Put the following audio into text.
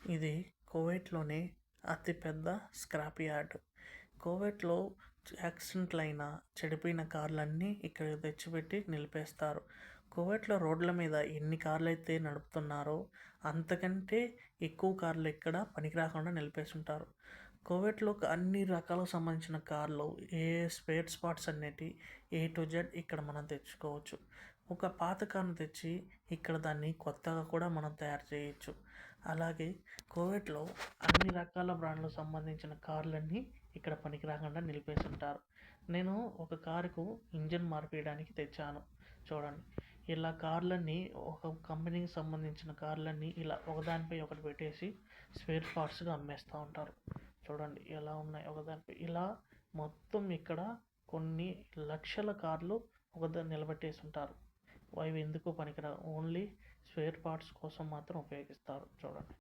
ఇది కువైట్‌లోని అతిపెద్ద scrap yard. కువైట్‌లో యాక్సిడెంట్లయిన, చెడిపోయిన కార్లన్నీ ఇక్కడికి తెచ్చిపెట్టి నిలిపేస్తారు. కువైట్‌లో రోడ్ల మీద ఎన్ని కార్లయితే నడుపుతున్నారో అంతకంటే ఎక్కువ కార్లు ఇక్కడ పనికి రాకుండా నిలిపేసుంటారు. కువైట్‌లో అన్ని రకాలకు సంబంధించిన కార్లు స్పేర్ పార్ట్స్ అనేటివి ఏ టు జెడ్ ఇక్కడ మనం తెచ్చుకోవచ్చు. ఒక పాత కార్‌ని తెచ్చి ఇక్కడ దాన్ని కొత్తగా కూడా మనం తయారు చేయొచ్చు. అలాగే కువైట్‌లో అన్ని రకాల బ్రాండ్‌లకు సంబంధించిన కార్లన్నీ ఇక్కడ పనికి రాకుండా నిలిపేసుంటారు. నేను ఒక కారుకు ఇంజిన్ మార్పియడానికి తెచ్చాను. చూడండి. ఇలా కార్లన్నీ ఒక కంపెనీకి సంబంధించిన కార్లన్నీ ఇలా ఒకదానిపై ఒకటి పెట్టేసి స్పేర్ పార్ట్స్‌గా అమ్మేస్తూ ఉంటారు. చూడండి ఎలా ఉన్నాయి ఒకదానిపై. ఇలా మొత్తం ఇక్కడ కొన్ని లక్షల కార్లు నిలబెట్టేసుంటారు. అవి ఎందుకు పనికిరావు. ఓన్లీ స్పేర్ పార్ట్స్ కోసం మాత్రం ఉపయోగిస్తారు. చూడండి.